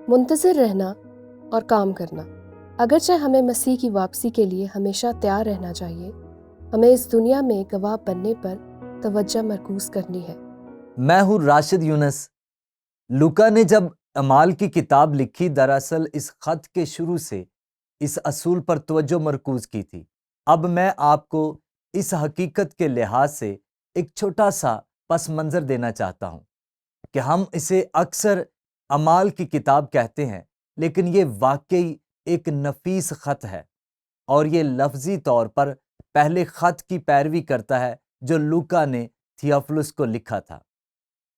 منتظر رہنا اور کام کرنا۔ اگرچہ ہمیں مسیح کی واپسی کے لیے ہمیشہ تیار رہنا چاہیے، ہمیں اس دنیا میں گواہ بننے پر توجہ مرکوز کرنی ہے۔ میں ہوں راشد یونس۔ لوکا نے جب اعمال کی کتاب لکھی، دراصل اس خط کے شروع سے اس اصول پر توجہ مرکوز کی تھی۔ اب میں آپ کو اس حقیقت کے لحاظ سے ایک چھوٹا سا پس منظر دینا چاہتا ہوں کہ ہم اسے اکثر اعمال کی کتاب کہتے ہیں، لیکن یہ واقعی ایک نفیس خط ہے، اور یہ لفظی طور پر پہلے خط کی پیروی کرتا ہے جو لوکا نے تھیوفلس کو لکھا تھا،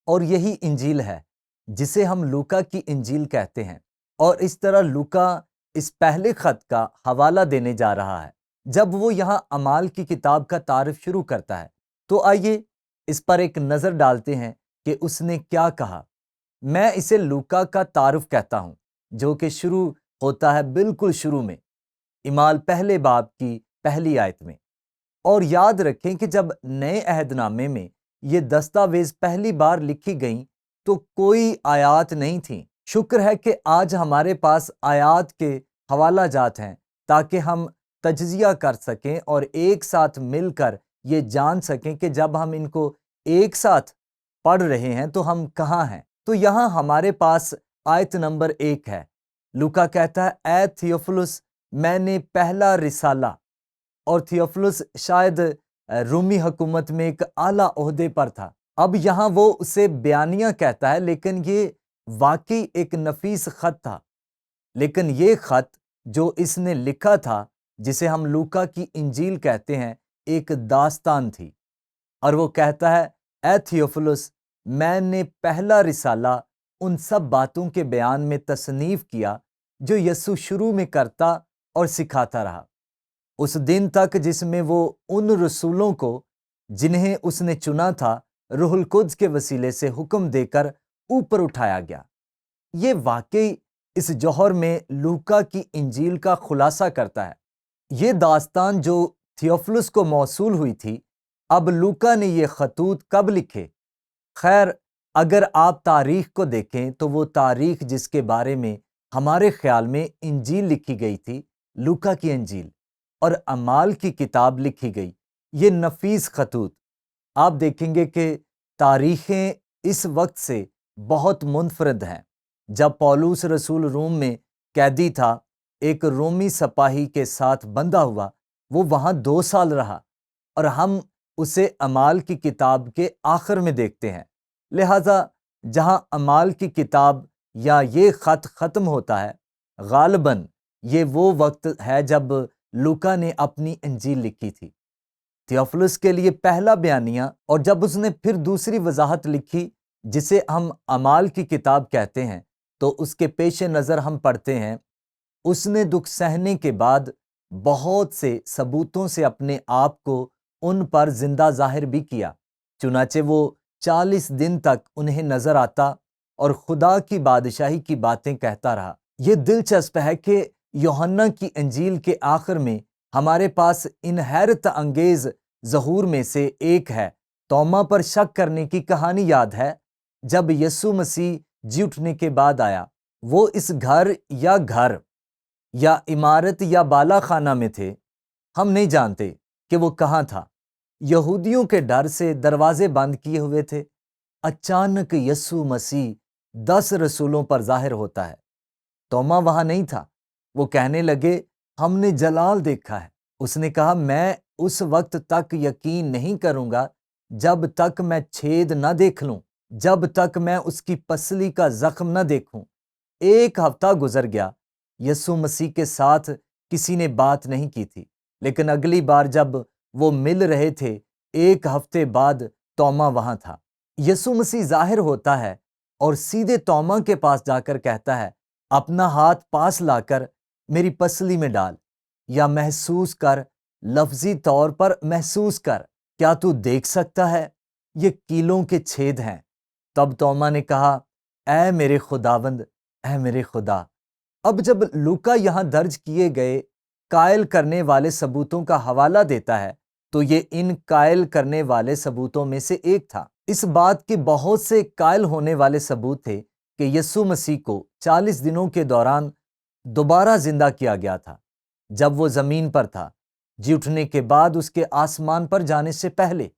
اور یہی انجیل ہے جسے ہم لوکا کی انجیل کہتے ہیں۔ اور اس طرح لوکا اس پہلے خط کا حوالہ دینے جا رہا ہے۔ جب وہ یہاں اعمال کی کتاب کا تعارف شروع کرتا ہے تو آئیے اس پر ایک نظر ڈالتے ہیں کہ اس نے کیا کہا۔ میں اسے لوکا کا تعارف کہتا ہوں، جو کہ شروع ہوتا ہے بالکل شروع میں، اعمال پہلے باب کی پہلی آیت میں۔ اور یاد رکھیں کہ جب نئے عہد نامے میں یہ دستاویز پہلی بار لکھی گئیں تو کوئی آیات نہیں تھیں۔ شکر ہے کہ آج ہمارے پاس آیات کے حوالہ جات ہیں تاکہ ہم تجزیہ کر سکیں اور ایک ساتھ مل کر یہ جان سکیں کہ جب ہم ان کو ایک ساتھ پڑھ رہے ہیں تو ہم کہاں ہیں۔ تو یہاں ہمارے پاس آیت نمبر 1 ہے۔ لوکا کہتا ہے، اے تھیوفلس، میں نے پہلا رسالہ، اور تھیوفلس شاید رومی حکومت میں ایک اعلیٰ عہدے پر تھا۔ اب یہاں وہ اسے بیانیہ کہتا ہے، لیکن یہ واقعی ایک نفیس خط تھا۔ لیکن یہ خط جو اس نے لکھا تھا، جسے ہم لوکا کی انجیل کہتے ہیں، ایک داستان تھی۔ اور وہ کہتا ہے، اے تھیوفلس، میں نے پہلا رسالہ ان سب باتوں کے بیان میں تصنیف کیا جو یسوع شروع میں کرتا اور سکھاتا رہا، اس دن تک جس میں وہ ان رسولوں کو جنہیں اس نے چنا تھا روح القدس کے وسیلے سے حکم دے کر اوپر اٹھایا گیا۔ یہ واقعی اس جوہر میں لوکا کی انجیل کا خلاصہ کرتا ہے۔ یہ داستان جو تھیوفلس کو موصول ہوئی تھی، اب لوکا نے یہ خطوط کب لکھے؟ خیر، اگر آپ تاریخ کو دیکھیں تو وہ تاریخ جس کے بارے میں ہمارے خیال میں انجیل لکھی گئی تھی، لوکا کی انجیل، اور اعمال کی کتاب لکھی گئی، یہ نفیس خطوط۔ آپ دیکھیں گے کہ تاریخیں اس وقت سے بہت منفرد ہیں۔ جب پولس رسول روم میں قیدی تھا، ایک رومی سپاہی کے ساتھ بندھا ہوا، وہ وہاں 2 سال رہا، اور ہم اسے اعمال کی کتاب کے آخر میں دیکھتے ہیں۔ لہٰذا جہاں اعمال کی کتاب یا یہ خط ختم ہوتا ہے، غالباً یہ وہ وقت ہے جب لوکا نے اپنی انجیل لکھی تھی۔ تھیوفلس کے لیے پہلا بیانیہ، اور جب اس نے پھر دوسری وضاحت لکھی جسے ہم اعمال کی کتاب کہتے ہیں، تو اس کے پیش نظر ہم پڑھتے ہیں، اس نے دکھ سہنے کے بعد بہت سے ثبوتوں سے اپنے آپ کو ان پر زندہ ظاہر بھی کیا، چنانچہ وہ 40 دن تک انہیں نظر آتا اور خدا کی بادشاہی کی باتیں کہتا رہا۔ یہ دلچسپ ہے کہ یوحنا کی انجیل کے آخر میں ہمارے پاس ان حیرت انگیز ظہور میں سے ایک ہے۔ توما پر شک کرنے کی کہانی یاد ہے؟ جب یسوع مسیح جی اٹھنے کے بعد آیا، وہ اس گھر یا عمارت یا بالا خانہ میں تھے، ہم نہیں جانتے کہ وہ کہاں تھا۔ یہودیوں کے ڈر سے دروازے بند کیے ہوئے تھے۔ اچانک یسوع مسیح 10 رسولوں پر ظاہر ہوتا ہے۔ توما وہاں نہیں تھا۔ وہ کہنے لگے، ہم نے جلال دیکھا ہے۔ اس نے کہا، میں اس وقت تک یقین نہیں کروں گا جب تک میں چھید نہ دیکھ لوں، جب تک میں اس کی پسلی کا زخم نہ دیکھوں۔ 1 ہفتہ گزر گیا، یسوع مسیح کے ساتھ کسی نے بات نہیں کی تھی، لیکن اگلی بار جب وہ مل رہے تھے 1 ہفتے بعد، توما وہاں تھا۔ یسوع مسیح ظاہر ہوتا ہے اور سیدھے توما کے پاس جا کر کہتا ہے، اپنا ہاتھ پاس لا کر میری پسلی میں ڈال، یا محسوس کر، لفظی طور پر محسوس کر، کیا تو دیکھ سکتا ہے؟ یہ کیلوں کے چھید ہیں۔ تب توما نے کہا، اے میرے خداوند، اے میرے خدا۔ اب جب لوکا یہاں درج کیے گئے قائل کرنے والے ثبوتوں کا حوالہ دیتا ہے تو یہ ان قائل کرنے والے ثبوتوں میں سے ایک تھا۔ اس بات کے بہت سے قائل ہونے والے ثبوت تھے کہ یسوع مسیح کو 40 دنوں کے دوران دوبارہ زندہ کیا گیا تھا جب وہ زمین پر تھا، جی اٹھنے کے بعد اس کے آسمان پر جانے سے پہلے۔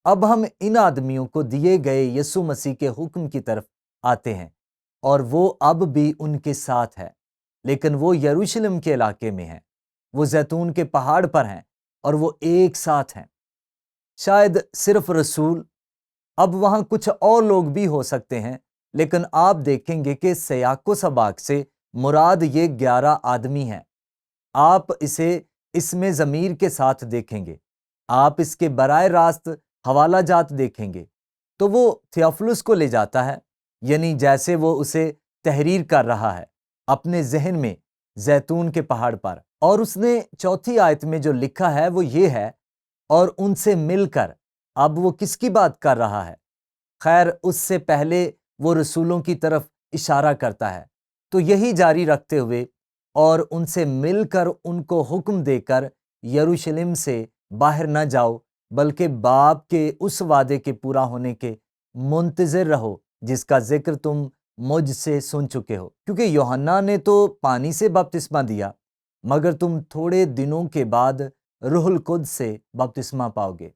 اب ہم ان آدمیوں کو دیے گئے یسوع مسیح کے حکم کی طرف آتے ہیں، اور وہ اب بھی ان کے ساتھ ہے، لیکن وہ یروشلم کے علاقے میں ہیں، وہ زیتون کے پہاڑ پر ہیں، اور وہ ایک ساتھ ہیں۔ شاید صرف رسول، اب وہاں کچھ اور لوگ بھی ہو سکتے ہیں، لیکن آپ دیکھیں گے کہ سیاق و سباق سے مراد یہ 11 آدمی ہیں۔ آپ اسے اس میں ضمیر کے ساتھ دیکھیں گے، آپ اس کے براہ راست حوالہ جات دیکھیں گے تو وہ تھیوفلس کو لے جاتا ہے، یعنی جیسے وہ اسے تحریر کر رہا ہے اپنے ذہن میں زیتون کے پہاڑ پر، اور اس نے 4 آیت میں جو لکھا ہے وہ یہ ہے، اور ان سے مل کر۔ اب وہ کس کی بات کر رہا ہے؟ خیر، اس سے پہلے وہ رسولوں کی طرف اشارہ کرتا ہے، تو یہی جاری رکھتے ہوئے اور ان سے مل کر ان کو حکم دے کر یروشلم سے باہر نہ جاؤ، بلکہ باپ کے اس وعدے کے پورا ہونے کے منتظر رہو جس کا ذکر تم مجھ سے سن چکے ہو، کیونکہ یوحنا نے تو پانی سے بپتسمہ دیا، مگر تم تھوڑے دنوں کے بعد روح القدس سے بپتسمہ پاؤ گے۔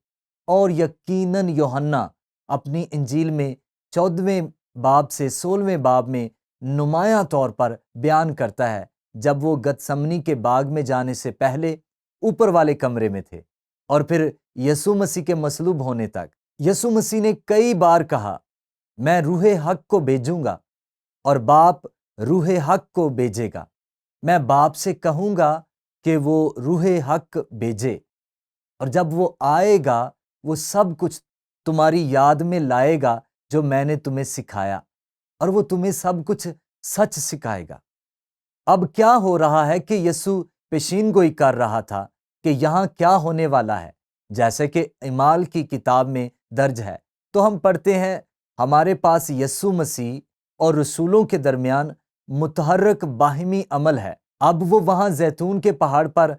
اور یقیناً یوحنا اپنی انجیل میں 14ویں باب سے 16ویں باب میں نمایاں طور پر بیان کرتا ہے جب وہ گتسمنی کے باغ میں جانے سے پہلے اوپر والے کمرے میں تھے، اور پھر یسوع مسیح کے مصلوب ہونے تک یسوع مسیح نے کئی بار کہا، میں روح حق کو بھیجوں گا اور باپ روح حق کو بھیجے گا، میں باپ سے کہوں گا کہ وہ روح حق بھیجے، اور جب وہ آئے گا وہ سب کچھ تمہاری یاد میں لائے گا جو میں نے تمہیں سکھایا، اور وہ تمہیں سب کچھ سچ سکھائے گا۔ اب کیا ہو رہا ہے کہ یسوع پیشین گوئی کر رہا تھا کہ یہاں کیا ہونے والا ہے، جیسے کہ اعمال کی کتاب میں درج ہے۔ تو ہم پڑھتے ہیں، ہمارے پاس یسوع مسیح اور رسولوں کے درمیان متحرک باہمی عمل ہے۔ اب وہ وہاں زیتون کے پہاڑ پر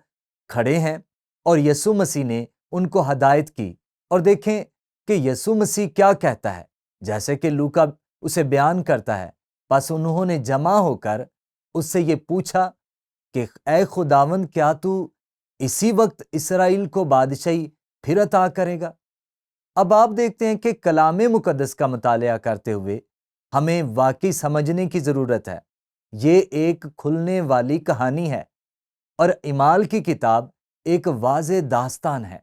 کھڑے ہیں اور یسوع مسیح نے ان کو ہدایت کی، اور دیکھیں کہ یسوع مسیح کیا کہتا ہے، جیسے کہ لوکا اسے بیان کرتا ہے۔ پس انہوں نے جمع ہو کر اس سے یہ پوچھا کہ اے خداوند، کیا تو اسی وقت اسرائیل کو بادشاہی پھر عطا کرے گا؟ اب آپ دیکھتے ہیں کہ کلام مقدس کا مطالعہ کرتے ہوئے ہمیں واقعی سمجھنے کی ضرورت ہے، یہ ایک کھلنے والی کہانی ہے، اور اعمال کی کتاب ایک واضح داستان ہے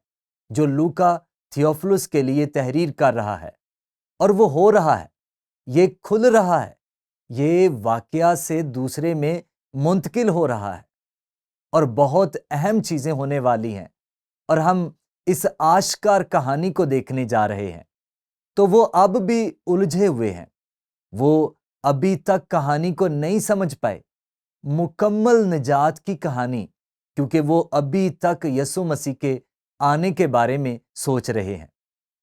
جو لوکا تھیوفلس کے لیے تحریر کر رہا ہے، اور وہ ہو رہا ہے، یہ کھل رہا ہے، یہ واقعہ سے دوسرے میں منتقل ہو رہا ہے، اور بہت اہم چیزیں ہونے والی ہیں، اور ہم اس آشکار کہانی کو دیکھنے جا رہے ہیں۔ تو وہ اب بھی الجھے ہوئے ہیں، وہ ابھی تک کہانی کو نہیں سمجھ پائے، مکمل نجات کی کہانی، کیونکہ وہ ابھی تک یسوع مسیح کے آنے کے بارے میں سوچ رہے ہیں،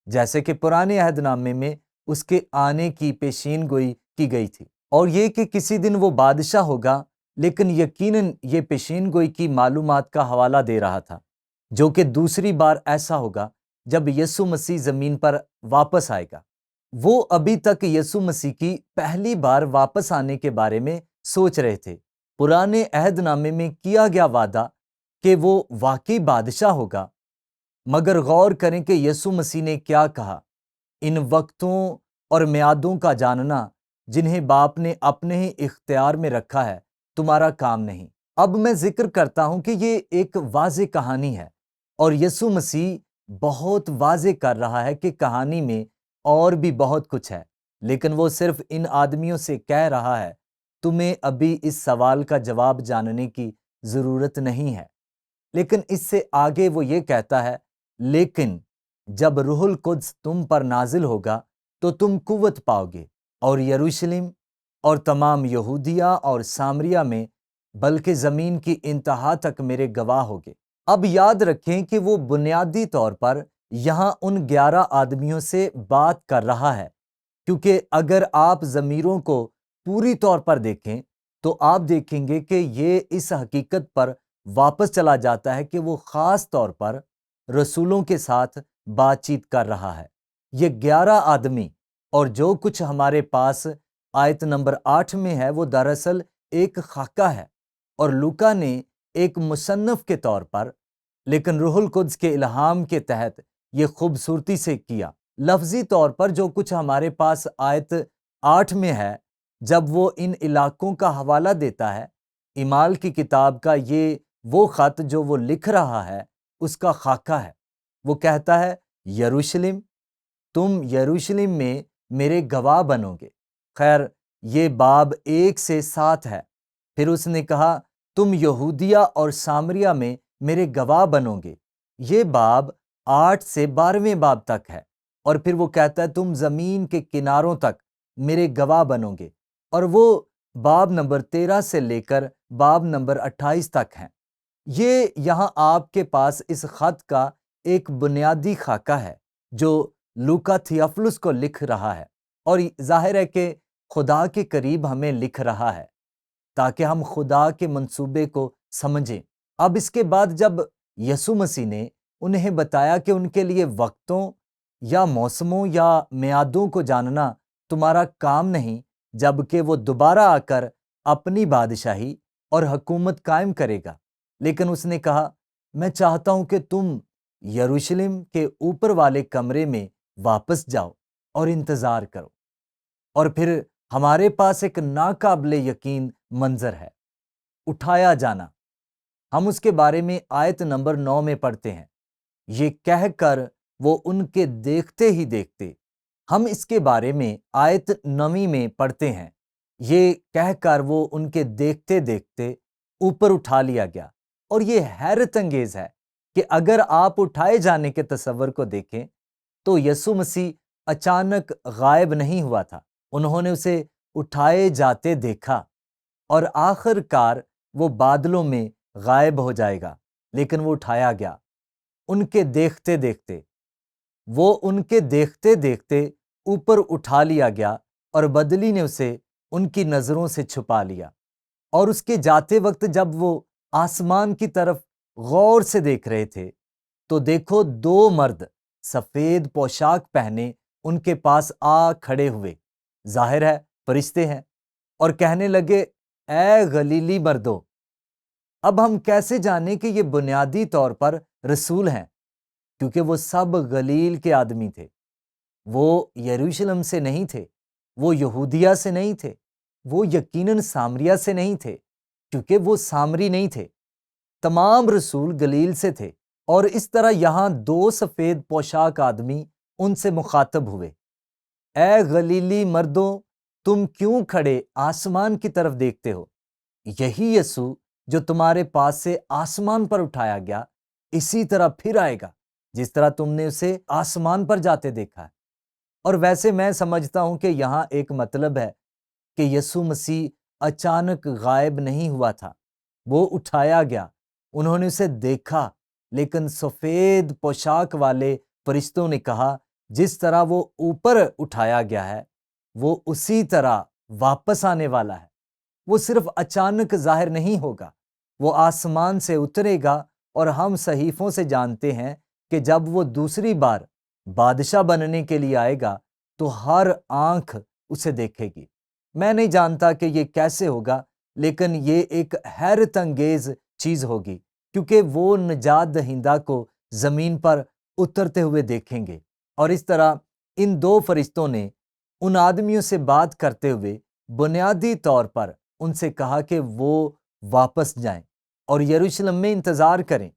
جیسے کہ پرانے عہد نامے میں اس کے آنے کی پیشین گوئی کی گئی تھی، اور یہ کہ کسی دن وہ بادشاہ ہوگا، لیکن یقیناً یہ پیشین گوئی کی معلومات کا حوالہ دے رہا تھا، جو کہ دوسری بار ایسا ہوگا جب یسوع مسیح زمین پر واپس آئے گا۔ وہ ابھی تک یسوع مسیح کی پہلی بار واپس آنے کے بارے میں سوچ رہے تھے، پرانے عہد نامے میں کیا گیا وعدہ کہ وہ واقعی بادشاہ ہوگا، مگر غور کریں کہ یسوع مسیح نے کیا کہا، ان وقتوں اور میعادوں کا جاننا جنہیں باپ نے اپنے ہی اختیار میں رکھا ہے تمہارا کام نہیں۔ اب میں ذکر کرتا ہوں کہ یہ ایک واضح کہانی ہے، اور یسوع مسیح بہت واضح کر رہا ہے کہ کہانی میں اور بھی بہت کچھ ہے، لیکن وہ صرف ان آدمیوں سے کہہ رہا ہے، تمہیں ابھی اس سوال کا جواب جاننے کی ضرورت نہیں ہے۔ لیکن اس سے آگے وہ یہ کہتا ہے، لیکن جب روح القدس تم پر نازل ہوگا تو تم قوت پاؤ گے، اور یروشلم اور تمام یہودیہ اور سامریہ میں بلکہ زمین کی انتہا تک میرے گواہ ہوگے۔ اب یاد رکھیں کہ وہ بنیادی طور پر یہاں ان 11 آدمیوں سے بات کر رہا ہے، کیونکہ اگر آپ ضمیروں کو پوری طور پر دیکھیں تو آپ دیکھیں گے کہ یہ اس حقیقت پر واپس چلا جاتا ہے کہ وہ خاص طور پر رسولوں کے ساتھ بات چیت کر رہا ہے۔ یہ 11 آدمی اور جو کچھ ہمارے پاس آیت نمبر 8 میں ہے وہ دراصل ایک خاکہ ہے، اور لوکا نے ایک مصنف کے طور پر لیکن روح القدس کے الہام کے تحت یہ خوبصورتی سے کیا۔ لفظی طور پر جو کچھ ہمارے پاس آیت 8 میں ہے، جب وہ ان علاقوں کا حوالہ دیتا ہے، اعمال کی کتاب کا یہ وہ خط جو وہ لکھ رہا ہے اس کا خاکہ ہے۔ وہ کہتا ہے یروشلم، تم یروشلم میں میرے گواہ بنو گے۔ خیر، یہ باب 1 سے 7 ہے۔ پھر اس نے کہا تم یہودیہ اور سامریہ میں میرے گواہ بنو گے، یہ باب 8 سے 12ویں باب تک ہے۔ اور پھر وہ کہتا ہے تم زمین کے کناروں تک میرے گواہ بنو گے، اور وہ باب نمبر 13 سے لے کر باب نمبر 28 تک ہیں۔ یہ یہاں آپ کے پاس اس خط کا ایک بنیادی خاکہ ہے جو لوکا تھیوفلس کو لکھ رہا ہے، اور ظاہر ہے کہ خدا کے قریب ہمیں لکھ رہا ہے تاکہ ہم خدا کے منصوبے کو سمجھیں۔ اب اس کے بعد جب یسوع مسیح نے انہیں بتایا کہ ان کے لیے وقتوں یا موسموں یا میعادوں کو جاننا تمہارا کام نہیں، جبکہ وہ دوبارہ آ کر اپنی بادشاہی اور حکومت قائم کرے گا، لیکن اس نے کہا میں چاہتا ہوں کہ تم یروشلم کے اوپر والے کمرے میں واپس جاؤ اور انتظار کرو۔ اور پھر ہمارے پاس ایک ناقابل یقین منظر ہے، اٹھایا جانا۔ ہم اس کے بارے میں آیت نمبر 9 میں پڑھتے ہیں، یہ کہہ کر وہ ان کے دیکھتے ہی دیکھتے۔ ہم اس کے بارے میں آیت 9 میں پڑھتے ہیں، یہ کہہ کر وہ ان کے دیکھتے دیکھتے اوپر اٹھا لیا گیا۔ اور یہ حیرت انگیز ہے کہ اگر آپ اٹھائے جانے کے تصور کو دیکھیں تو یسوع مسیح اچانک غائب نہیں ہوا تھا، انہوں نے اسے اٹھائے جاتے دیکھا، اور آخر کار وہ بادلوں میں غائب ہو جائے گا، لیکن وہ اٹھایا گیا ان کے دیکھتے دیکھتے۔ وہ ان کے دیکھتے دیکھتے اوپر اٹھا لیا گیا، اور بدلی نے اسے ان کی نظروں سے چھپا لیا۔ اور اس کے جاتے وقت جب وہ آسمان کی طرف غور سے دیکھ رہے تھے تو دیکھو 2 مرد سفید پوشاک پہنے ان کے پاس آ کھڑے ہوئے، ظاہر ہے فرشتے ہیں، اور کہنے لگے اے گلیلی مردو۔ اب ہم کیسے جانیں کہ یہ بنیادی طور پر رسول ہیں؟ کیونکہ وہ سب گلیل کے آدمی تھے، وہ یروشلم سے نہیں تھے، وہ یہودیہ سے نہیں تھے، وہ یقیناً سامریہ سے نہیں تھے، کیونکہ وہ سامری نہیں تھے۔ تمام رسول گلیل سے تھے، اور اس طرح یہاں 2 سفید پوشاک آدمی ان سے مخاطب ہوئے، اے گلیلی مردوں، تم کیوں کھڑے آسمان کی طرف دیکھتے ہو؟ یہی یسوع جو تمہارے پاس سے آسمان پر اٹھایا گیا، اسی طرح پھر آئے گا جس طرح تم نے اسے آسمان پر جاتے دیکھا ہے۔ اور ویسے میں سمجھتا ہوں کہ یہاں ایک مطلب ہے کہ یسوع مسیح اچانک غائب نہیں ہوا تھا، وہ اٹھایا گیا، انہوں نے اسے دیکھا، لیکن سفید پوشاک والے فرشتوں نے کہا جس طرح وہ اوپر اٹھایا گیا ہے وہ اسی طرح واپس آنے والا ہے۔ وہ صرف اچانک ظاہر نہیں ہوگا، وہ آسمان سے اترے گا، اور ہم صحیفوں سے جانتے ہیں کہ جب وہ دوسری بار بادشاہ بننے کے لیے آئے گا تو ہر آنکھ اسے دیکھے گی۔ میں نہیں جانتا کہ یہ کیسے ہوگا، لیکن یہ ایک حیرت انگیز چیز ہوگی، کیونکہ وہ نجات دہندہ کو زمین پر اترتے ہوئے دیکھیں گے۔ اور اس طرح ان 2 فرشتوں نے ان آدمیوں سے بات کرتے ہوئے بنیادی طور پر ان سے کہا کہ وہ واپس جائیں اور یروشلم میں انتظار کریں،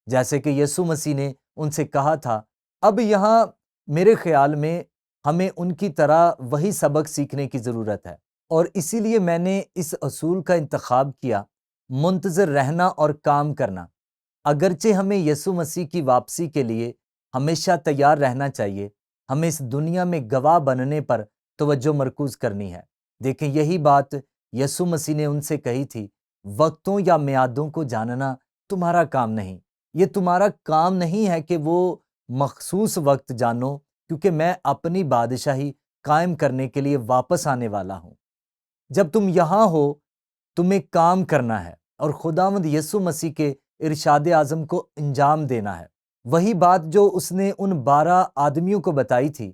جیسے کہ یسوع مسیح نے ان سے کہا تھا۔ اب یہاں میرے خیال میں ہمیں ان کی طرح وہی سبق سیکھنے کی ضرورت ہے، اور اسی لیے میں نے اس اصول کا انتخاب کیا، منتظر رہنا اور کام کرنا۔ اگرچہ ہمیں یسوع مسیح کی واپسی کے لیے ہمیشہ تیار رہنا چاہیے، ہمیں اس دنیا میں گواہ بننے پر توجہ مرکوز کرنی ہے۔ دیکھیں، یہی بات یسوع مسیح نے ان سے کہی تھی، وقتوں یا میعادوں کو جاننا تمہارا کام نہیں۔ یہ تمہارا کام نہیں ہے کہ وہ مخصوص وقت جانو، کیونکہ میں اپنی بادشاہی قائم کرنے کے لیے واپس آنے والا ہوں۔ جب تم یہاں ہو تمہیں کام کرنا ہے اور خداوند یسوع مسیح کے ارشاد اعظم کو انجام دینا ہے۔ وہی بات جو اس نے ان 12 آدمیوں کو بتائی تھی،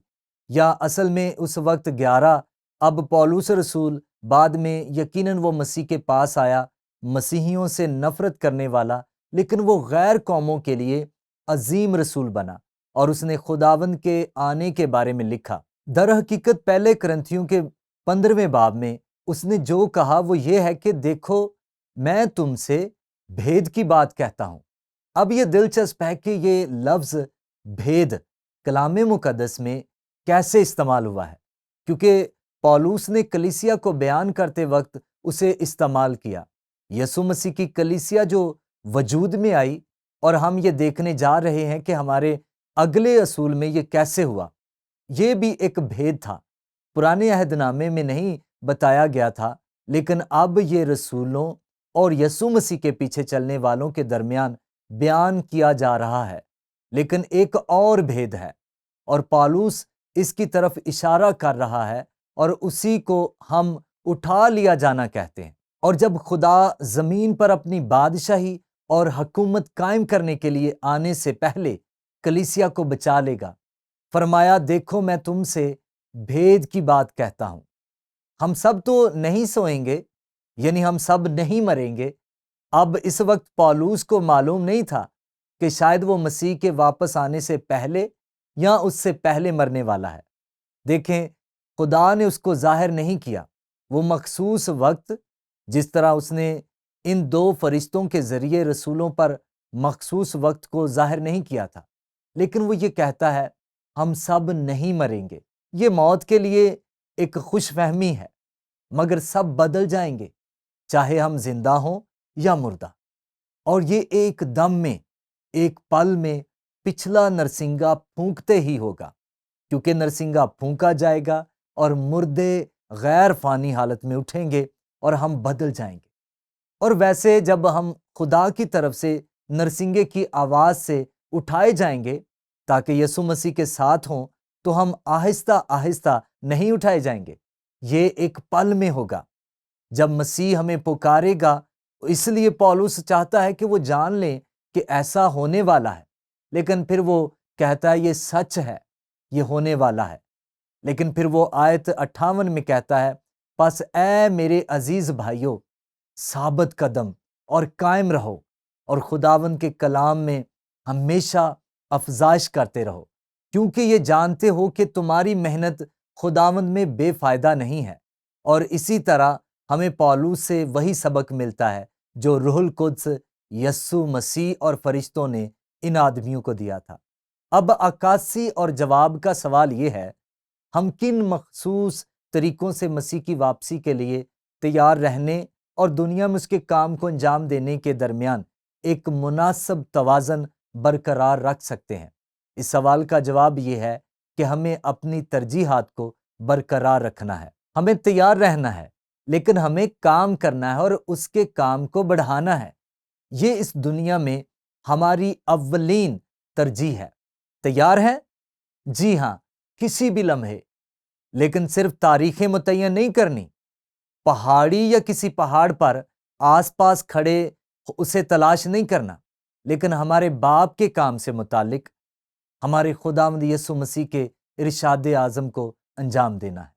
یا اصل میں اس وقت 11 اب پولس رسول بعد میں یقیناً وہ مسیح کے پاس آیا، مسیحیوں سے نفرت کرنے والا، لیکن وہ غیر قوموں کے لیے عظیم رسول بنا، اور اس نے خداوند کے آنے کے بارے میں لکھا۔ در حقیقت پہلے کرنتھیوں کے 15ویں باب میں اس نے جو کہا وہ یہ ہے کہ دیکھو میں تم سے بھید کی بات کہتا ہوں۔ اب یہ دلچسپ ہے کہ یہ لفظ بھید کلام مقدس میں کیسے استعمال ہوا ہے، کیونکہ پولس نے کلیسیا کو بیان کرتے وقت اسے استعمال کیا۔ یسوع مسیح کی کلیسیا جو وجود میں آئی، اور ہم یہ دیکھنے جا رہے ہیں کہ ہمارے اگلے اصول میں یہ کیسے ہوا، یہ بھی ایک بھید تھا، پرانے عہد نامے میں نہیں بتایا گیا تھا، لیکن اب یہ رسولوں اور یسوع مسیح کے پیچھے چلنے والوں کے درمیان بیان کیا جا رہا ہے۔ لیکن ایک اور بھید ہے، اور پالوس اس کی طرف اشارہ کر رہا ہے، اور اسی کو ہم اٹھا لیا جانا کہتے ہیں۔ اور جب خدا زمین پر اپنی بادشاہی اور حکومت قائم کرنے کے لیے آنے سے پہلے کلیسیا کو بچا لے گا، فرمایا دیکھو میں تم سے بھید کی بات کہتا ہوں۔ ہم سب تو نہیں سوئیں گے، یعنی ہم سب نہیں مریں گے۔ اب اس وقت پولس کو معلوم نہیں تھا کہ شاید وہ مسیح کے واپس آنے سے پہلے یا اس سے پہلے مرنے والا ہے۔ دیکھیں، خدا نے اس کو ظاہر نہیں کیا۔ وہ مخصوص وقت، جس طرح اس نے ان 2 فرشتوں کے ذریعے رسولوں پر مخصوص وقت کو ظاہر نہیں کیا تھا، لیکن وہ یہ کہتا ہے ہم سب نہیں مریں گے۔ یہ موت کے لیے ایک خوش فہمی ہے، مگر سب بدل جائیں گے، چاہے ہم زندہ ہوں یا مردہ۔ اور یہ ایک دم میں، ایک پل میں پچھلا نرسنگا پھونکتے ہی ہوگا، کیونکہ نرسنگا پھونکا جائے گا اور مردے غیر فانی حالت میں اٹھیں گے اور ہم بدل جائیں گے۔ اور ویسے جب ہم خدا کی طرف سے نرسنگے کی آواز سے اٹھائے جائیں گے تاکہ یسوع مسیح کے ساتھ ہوں، تو ہم آہستہ آہستہ نہیں اٹھائے جائیں گے، یہ ایک پل میں ہوگا جب مسیح ہمیں پکارے گا۔ اس لیے پولس چاہتا ہے کہ وہ جان لیں کہ ایسا ہونے والا ہے، لیکن پھر وہ کہتا ہے یہ سچ ہے، یہ ہونے والا ہے۔ لیکن پھر وہ آیت 58 میں کہتا ہے پس اے میرے عزیز بھائیو، ثابت قدم اور قائم رہو، اور خداوند کے کلام میں ہمیشہ افزائش کرتے رہو، کیونکہ یہ جانتے ہو کہ تمہاری محنت خداوند میں بے فائدہ نہیں ہے۔ اور اسی طرح ہمیں پولس سے وہی سبق ملتا ہے جو روح القدس، یسوع مسیح اور فرشتوں نے ان آدمیوں کو دیا تھا۔ اب عکاسی اور جواب کا سوال یہ ہے، ہم کن مخصوص طریقوں سے مسیح کی واپسی کے لیے تیار رہنے اور دنیا میں اس کے کام کو انجام دینے کے درمیان ایک مناسب توازن برقرار رکھ سکتے ہیں؟ اس سوال کا جواب یہ ہے کہ ہمیں اپنی ترجیحات کو برقرار رکھنا ہے، ہمیں تیار رہنا ہے، لیکن ہمیں کام کرنا ہے اور اس کے کام کو بڑھانا ہے۔ یہ اس دنیا میں ہماری اولین ترجیح ہے۔ تیار ہیں؟ جی ہاں، کسی بھی لمحے، لیکن صرف تاریخیں متعین نہیں کرنی، پہاڑی یا کسی پہاڑ پر آس پاس کھڑے اسے تلاش نہیں کرنا، لیکن ہمارے باپ کے کام سے متعلق ہمارے خداوند یسوع مسیح کے ارشاد اعظم کو انجام دینا ہے۔